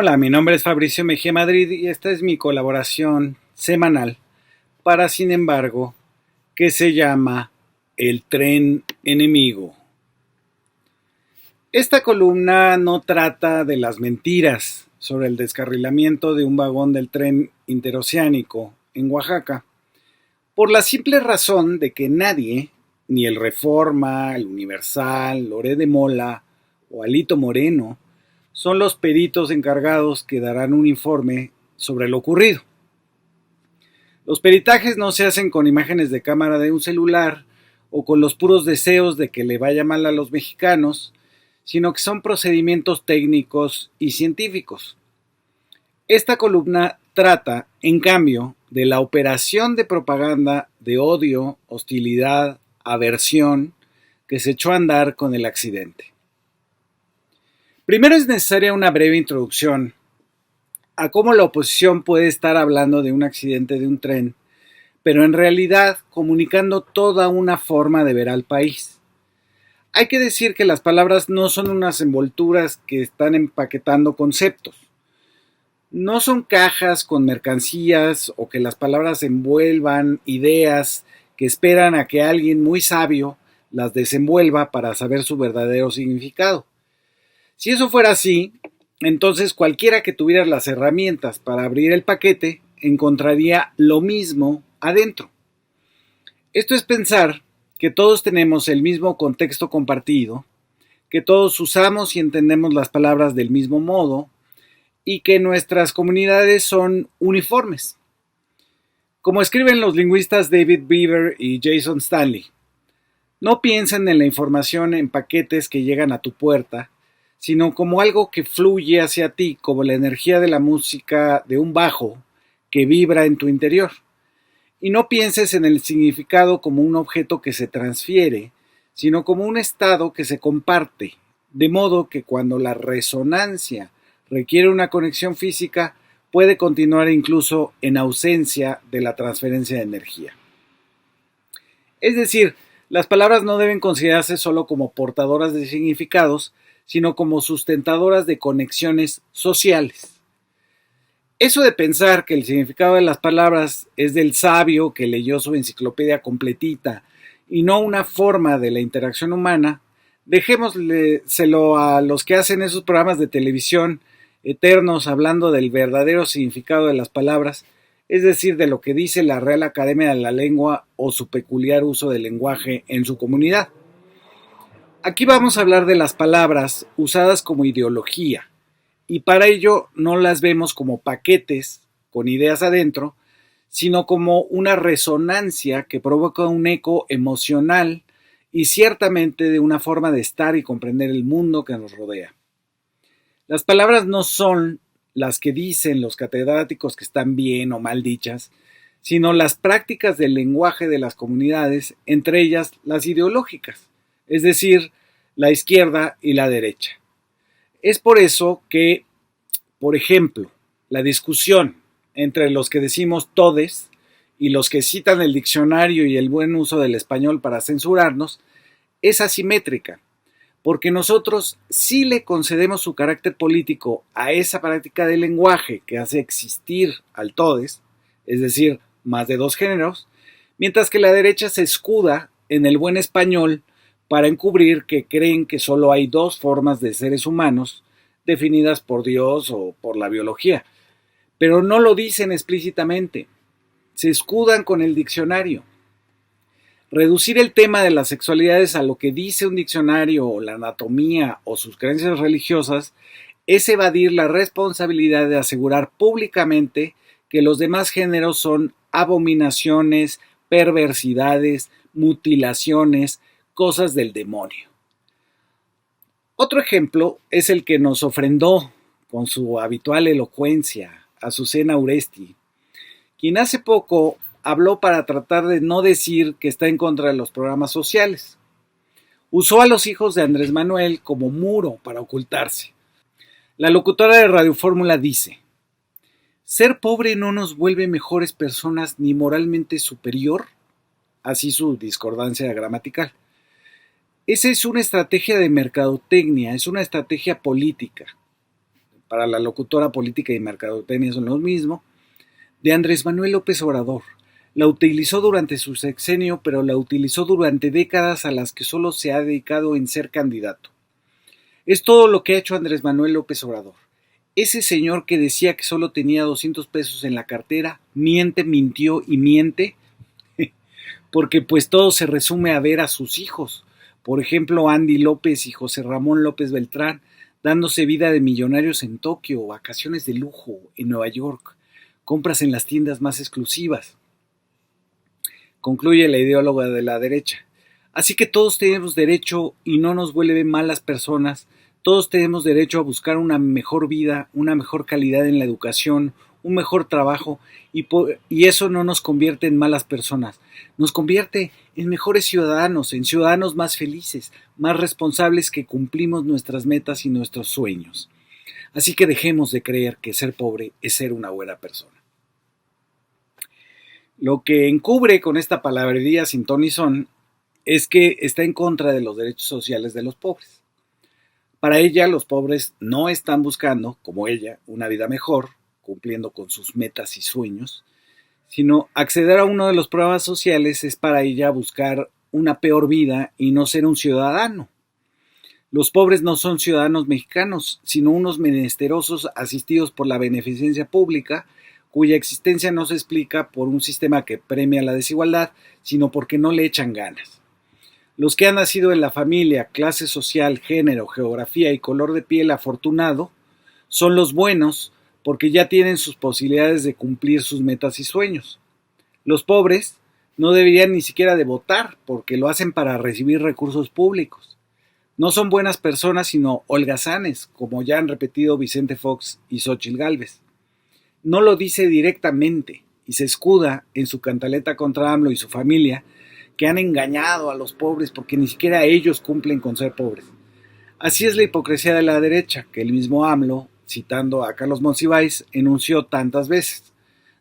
Hola, mi nombre es Fabricio Mejía Madrid y esta es mi colaboración semanal para Sin embargo, que se llama El tren enemigo. Esta columna no trata de las mentiras sobre el descarrilamiento de un vagón del tren interoceánico en Oaxaca, por la simple razón de que nadie, ni el Reforma, el Universal, Loret de Mola o Alito Moreno, son los peritos encargados que darán un informe sobre lo ocurrido. Los peritajes no se hacen con imágenes de cámara de un celular o con los puros deseos de que le vaya mal a los mexicanos, sino que son procedimientos técnicos y científicos. Esta columna trata, en cambio, de la operación de propaganda de odio, hostilidad, aversión que se echó a andar con el accidente. Primero es necesaria una breve introducción a cómo la oposición puede estar hablando de un accidente de un tren, pero en realidad comunicando toda una forma de ver al país. Hay que decir que las palabras no son unas envolturas que están empaquetando conceptos. No son cajas con mercancías o que las palabras envuelvan ideas que esperan a que alguien muy sabio las desenvuelva para saber su verdadero significado. Si eso fuera así, entonces cualquiera que tuviera las herramientas para abrir el paquete encontraría lo mismo adentro. Esto es pensar que todos tenemos el mismo contexto compartido, que todos usamos y entendemos las palabras del mismo modo y que nuestras comunidades son uniformes. Como escriben los lingüistas David Beaver y Jason Stanley, no piensen en la información en paquetes que llegan a tu puerta, sino como algo que fluye hacia ti, como la energía de la música de un bajo que vibra en tu interior. Y no pienses en el significado como un objeto que se transfiere, sino como un estado que se comparte, de modo que cuando la resonancia requiere una conexión física, puede continuar incluso en ausencia de la transferencia de energía. Es decir, las palabras no deben considerarse solo como portadoras de significados, sino como sustentadoras de conexiones sociales. Eso de pensar que el significado de las palabras es del sabio que leyó su enciclopedia completita y no una forma de la interacción humana, dejémoselo a los que hacen esos programas de televisión eternos hablando del verdadero significado de las palabras, es decir, de lo que dice la Real Academia de la Lengua o su peculiar uso del lenguaje en su comunidad. Aquí vamos a hablar de las palabras usadas como ideología, y para ello no las vemos como paquetes con ideas adentro, sino como una resonancia que provoca un eco emocional y ciertamente de una forma de estar y comprender el mundo que nos rodea. Las palabras no son las que dicen los catedráticos que están bien o mal dichas, sino las prácticas del lenguaje de las comunidades, entre ellas las ideológicas, es decir, la izquierda y la derecha. Es por eso que, por ejemplo, la discusión entre los que decimos todes y los que citan el diccionario y el buen uso del español para censurarnos es asimétrica, porque nosotros sí le concedemos su carácter político a esa práctica del lenguaje que hace existir al todes, es decir, más de dos géneros, mientras que la derecha se escuda en el buen español para encubrir que creen que solo hay dos formas de seres humanos definidas por Dios o por la biología, pero no lo dicen explícitamente, se escudan con el diccionario. Reducir el tema de las sexualidades a lo que dice un diccionario o la anatomía o sus creencias religiosas es evadir la responsabilidad de asegurar públicamente que los demás géneros son abominaciones, perversidades, mutilaciones, cosas del demonio. Otro ejemplo es el que nos ofrendó con su habitual elocuencia Azucena Uresti, quien hace poco habló para tratar de no decir que está en contra de los programas sociales. Usó a los hijos de Andrés Manuel como muro para ocultarse. La locutora de Radio Fórmula dice: ¿ser pobre no nos vuelve mejores personas ni moralmente superior? Así su discordancia gramatical. Esa es una estrategia de mercadotecnia, es una estrategia política. para la locutora política y mercadotecnia son lo mismo, de Andrés Manuel López Obrador. La utilizó durante su sexenio, pero la utilizó durante décadas a las que solo se ha dedicado en ser candidato. Es todo lo que ha hecho Andrés Manuel López Obrador. Ese señor que decía que solo tenía 200 pesos en la cartera, miente, mintió y miente, porque pues todo se resume a ver a sus hijos. Por ejemplo, Andy López y José Ramón López Beltrán, dándose vida de millonarios en Tokio, vacaciones de lujo en Nueva York, compras en las tiendas más exclusivas. Concluye la ideóloga de la derecha. Así que todos tenemos derecho, y no nos vuelven malas personas, todos tenemos derecho a buscar una mejor vida, una mejor calidad en la educación, un mejor trabajo, y eso no nos convierte en malas personas, nos convierte en mejores ciudadanos, en ciudadanos más felices, más responsables, que cumplimos nuestras metas y nuestros sueños. Así que dejemos de creer que ser pobre es ser una buena persona. Lo que encubre con esta palabrería sin ton ni son es que está en contra de los derechos sociales de los pobres. Para ella, los pobres no están buscando, como ella, una vida mejor, cumpliendo con sus metas y sueños, sino acceder a uno de los programas sociales es para ella buscar una peor vida y no ser un ciudadano. Los pobres no son ciudadanos mexicanos, sino unos menesterosos asistidos por la beneficencia pública, cuya existencia no se explica por un sistema que premia la desigualdad, sino porque no le echan ganas. Los que han nacido en la familia, clase social, género, geografía y color de piel afortunado son los buenos, porque ya tienen sus posibilidades de cumplir sus metas y sueños. Los pobres no deberían ni siquiera de votar, porque lo hacen para recibir recursos públicos. No son buenas personas, sino holgazanes, como ya han repetido Vicente Fox y Xóchitl Gálvez. No lo dice directamente y se escuda en su cantaleta contra AMLO y su familia, que han engañado a los pobres porque ni siquiera ellos cumplen con ser pobres. Así es la hipocresía de la derecha, que el mismo AMLO, citando a Carlos Monsiváis, enunció tantas veces.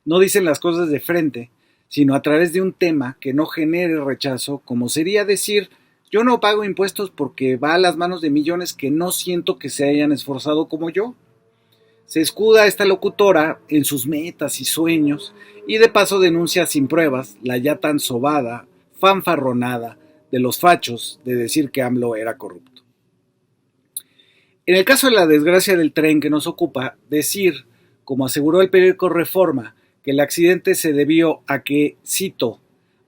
No dicen las cosas de frente, sino a través de un tema que no genere rechazo, como sería decir: yo no pago impuestos porque va a las manos de millones que no siento que se hayan esforzado como yo. Se escuda esta locutora en sus metas y sueños, y de paso denuncia sin pruebas la ya tan sobada, fanfarronada de los fachos de decir que AMLO era corrupto. En el caso de la desgracia del tren que nos ocupa, decir, como aseguró el periódico Reforma, que el accidente se debió a que, cito,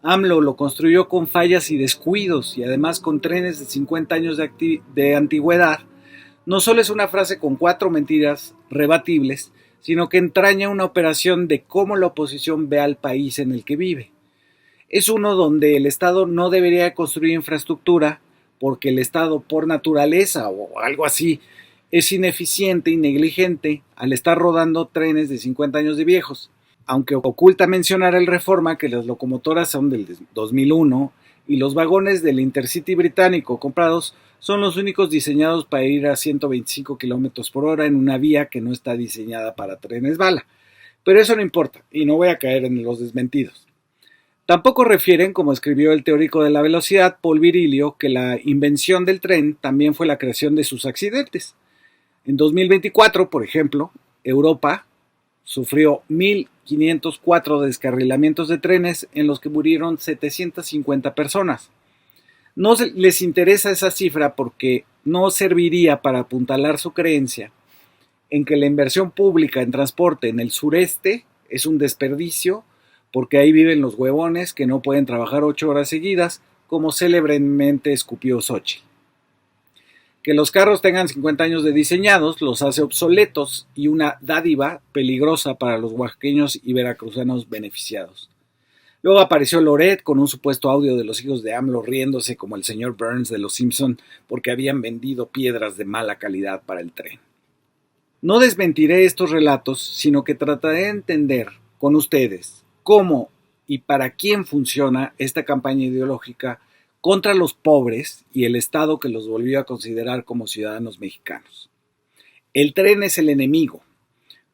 AMLO lo construyó con fallas y descuidos y además con trenes de 50 años de antigüedad, no solo es una frase con 4 mentiras rebatibles, sino que entraña una operación de cómo la oposición ve al país en el que vive. Es uno donde el Estado no debería construir infraestructura porque el Estado, por naturaleza o algo así, es ineficiente y negligente al estar rodando trenes de 50 años de viejos. Aunque oculta mencionar el Reforma que las locomotoras son del 2001 y los vagones del Intercity británico comprados son los únicos diseñados para ir a 125 km por hora en una vía que no está diseñada para trenes bala. Pero eso no importa, y no voy a caer en los desmentidos. Tampoco refieren, como escribió el teórico de la velocidad, Paul Virilio, que la invención del tren también fue la creación de sus accidentes. En 2024, por ejemplo, Europa sufrió 1.504 descarrilamientos de trenes en los que murieron 750 personas. No les interesa esa cifra porque no serviría para apuntalar su creencia en que la inversión pública en transporte en el sureste es un desperdicio porque ahí viven los huevones que no pueden trabajar 8 horas seguidas, como célebremente escupió Xóchitl. Que los carros tengan 50 años de diseñados los hace obsoletos y una dádiva peligrosa para los oaxaqueños y veracruzanos beneficiados. Luego apareció Loret con un supuesto audio de los hijos de AMLO riéndose como el señor Burns de Los Simpson porque habían vendido piedras de mala calidad para el tren. No desmentiré estos relatos, sino que trataré de entender con ustedes cómo y para quién funciona esta campaña ideológica contra los pobres y el Estado que los volvió a considerar como ciudadanos mexicanos. El tren es el enemigo,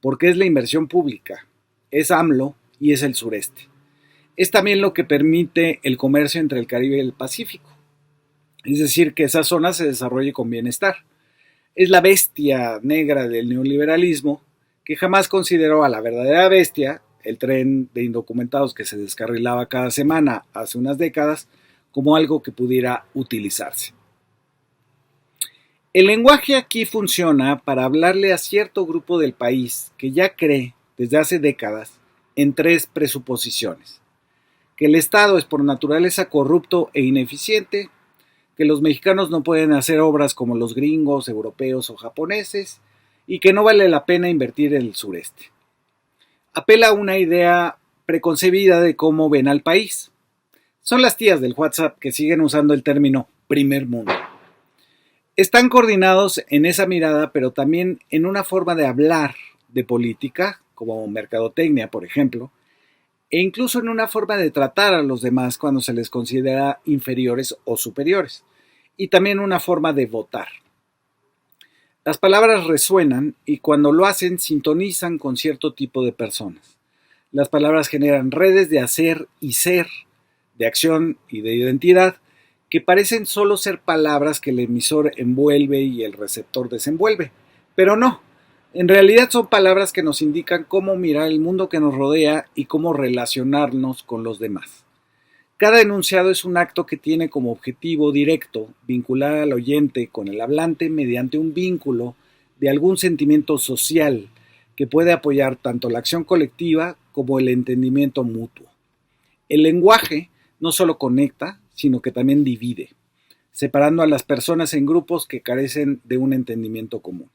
porque es la inversión pública, es AMLO y es el sureste. Es también lo que permite el comercio entre el Caribe y el Pacífico, es decir, que esa zona se desarrolle con bienestar. Es la bestia negra del neoliberalismo que jamás consideró a la verdadera bestia, el tren de indocumentados que se descarrilaba cada semana hace unas décadas, como algo que pudiera utilizarse. El lenguaje aquí funciona para hablarle a cierto grupo del país que ya cree, desde hace décadas, en tres presuposiciones: que el Estado es por naturaleza corrupto e ineficiente, que los mexicanos no pueden hacer obras como los gringos, europeos o japoneses, y que no vale la pena invertir en el sureste. Apela a una idea preconcebida de cómo ven al país. Son las tías del WhatsApp que siguen usando el término primer mundo. Están coordinados en esa mirada, pero también en una forma de hablar de política, como mercadotecnia, por ejemplo, e incluso en una forma de tratar a los demás cuando se les considera inferiores o superiores, y también una forma de votar. Las palabras resuenan y cuando lo hacen sintonizan con cierto tipo de personas. Las palabras generan redes de hacer y ser, de acción y de identidad, que parecen solo ser palabras que el emisor envuelve y el receptor desenvuelve, pero no. En realidad son palabras que nos indican cómo mirar el mundo que nos rodea y cómo relacionarnos con los demás. Cada enunciado es un acto que tiene como objetivo directo vincular al oyente con el hablante mediante un vínculo de algún sentimiento social que puede apoyar tanto la acción colectiva como el entendimiento mutuo. El lenguaje no solo conecta, sino que también divide, separando a las personas en grupos que carecen de un entendimiento común.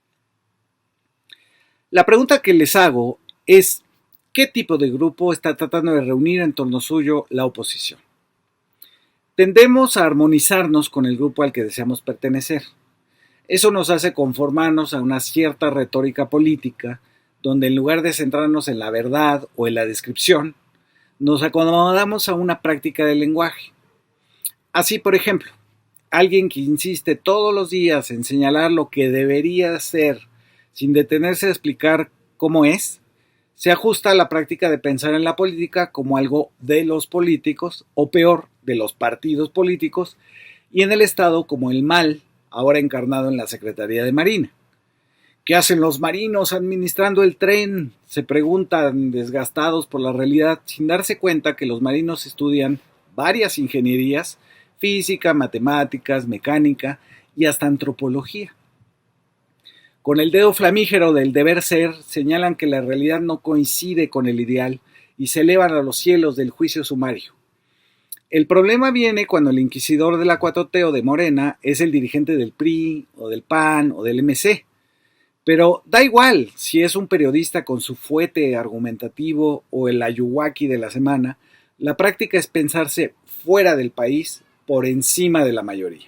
La pregunta que les hago es: ¿qué tipo de grupo está tratando de reunir en torno suyo la oposición? Tendemos a armonizarnos con el grupo al que deseamos pertenecer. Eso nos hace conformarnos a una cierta retórica política, donde en lugar de centrarnos en la verdad o en la descripción, nos acomodamos a una práctica del lenguaje. Así, por ejemplo, alguien que insiste todos los días en señalar lo que debería ser sin detenerse a explicar cómo es, se ajusta a la práctica de pensar en la política como algo de los políticos, o peor, de los partidos políticos, y en el Estado como el mal, ahora encarnado en la Secretaría de Marina. ¿Qué hacen los marinos administrando el tren?, se preguntan desgastados por la realidad, sin darse cuenta que los marinos estudian varias ingenierías: física, matemáticas, mecánica y hasta antropología. Con el dedo flamígero del deber ser, señalan que la realidad no coincide con el ideal y se elevan a los cielos del juicio sumario. El problema viene cuando el inquisidor de la 4T o de Morena es el dirigente del PRI o del PAN o del MC. Pero da igual si es un periodista con su fuete argumentativo o el ayuwaki de la semana, la práctica es pensarse fuera del país por encima de la mayoría.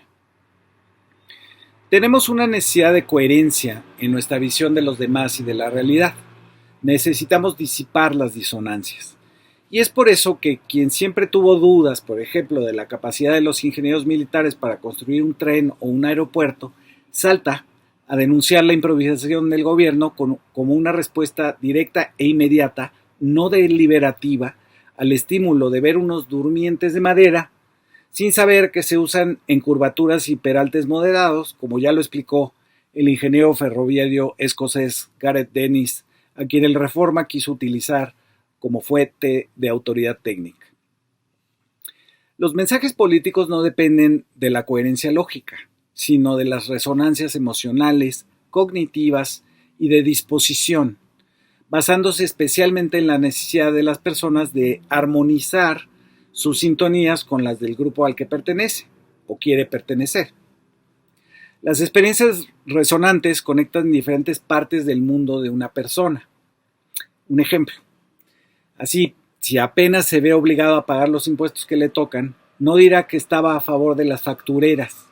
Tenemos una necesidad de coherencia en nuestra visión de los demás y de la realidad. Necesitamos disipar las disonancias. Y es por eso que quien siempre tuvo dudas, por ejemplo, de la capacidad de los ingenieros militares para construir un tren o un aeropuerto, salta a denunciar la improvisación del gobierno como una respuesta directa e inmediata, no deliberativa, al estímulo de ver unos durmientes de madera, sin saber que se usan en curvaturas y peraltes moderados, como ya lo explicó el ingeniero ferroviario escocés Gareth Dennis, a quien el Reforma quiso utilizar como fuente de autoridad técnica. Los mensajes políticos no dependen de la coherencia lógica, sino de las resonancias emocionales, cognitivas y de disposición, basándose especialmente en la necesidad de las personas de armonizar sus sintonías con las del grupo al que pertenece o quiere pertenecer. Las experiencias resonantes conectan diferentes partes del mundo de una persona. Un ejemplo: así, si apenas se ve obligado a pagar los impuestos que le tocan, no dirá que estaba a favor de las factureras,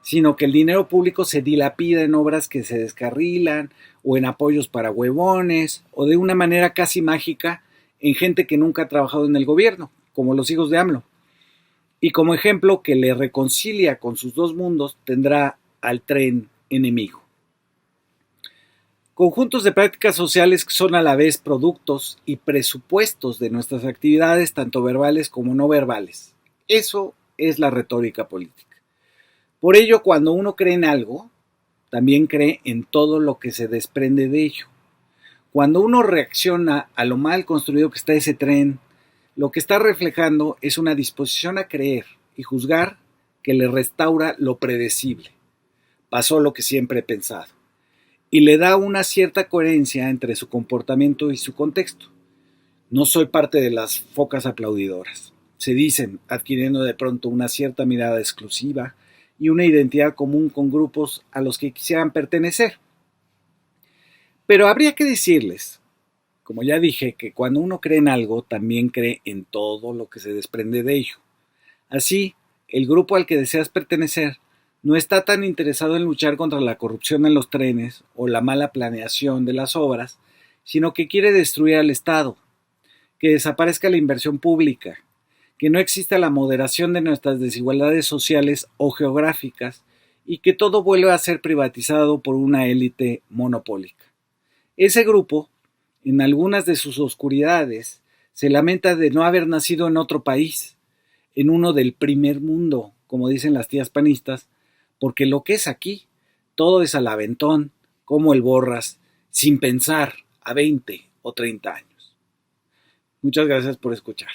sino que el dinero público se dilapida en obras que se descarrilan, o en apoyos para huevones, o de una manera casi mágica en gente que nunca ha trabajado en el gobierno, como los hijos de AMLO. Y como ejemplo que le reconcilia con sus dos mundos, tendrá al tren enemigo. Conjuntos de prácticas sociales que son a la vez productos y presupuestos de nuestras actividades, tanto verbales como no verbales. Eso es la retórica política. Por ello, cuando uno cree en algo, también cree en todo lo que se desprende de ello. Cuando uno reacciona a lo mal construido que está ese tren, lo que está reflejando es una disposición a creer y juzgar que le restaura lo predecible. Pasó lo que siempre he pensado. Y le da una cierta coherencia entre su comportamiento y su contexto. No soy parte de las focas aplaudidoras, se dicen, adquiriendo de pronto una cierta mirada exclusiva y una identidad común con grupos a los que quisieran pertenecer. Pero habría que decirles, como ya dije, que cuando uno cree en algo, también cree en todo lo que se desprende de ello. Así, el grupo al que deseas pertenecer no está tan interesado en luchar contra la corrupción en los trenes o la mala planeación de las obras, sino que quiere destruir al Estado, que desaparezca la inversión pública, que no exista la moderación de nuestras desigualdades sociales o geográficas y que todo vuelva a ser privatizado por una élite monopólica. Ese grupo, en algunas de sus oscuridades, se lamenta de no haber nacido en otro país, en uno del primer mundo, como dicen las tías panistas, porque lo que es aquí, todo es al aventón, como el borras, sin pensar a 20 o 30 años. Muchas gracias por escuchar.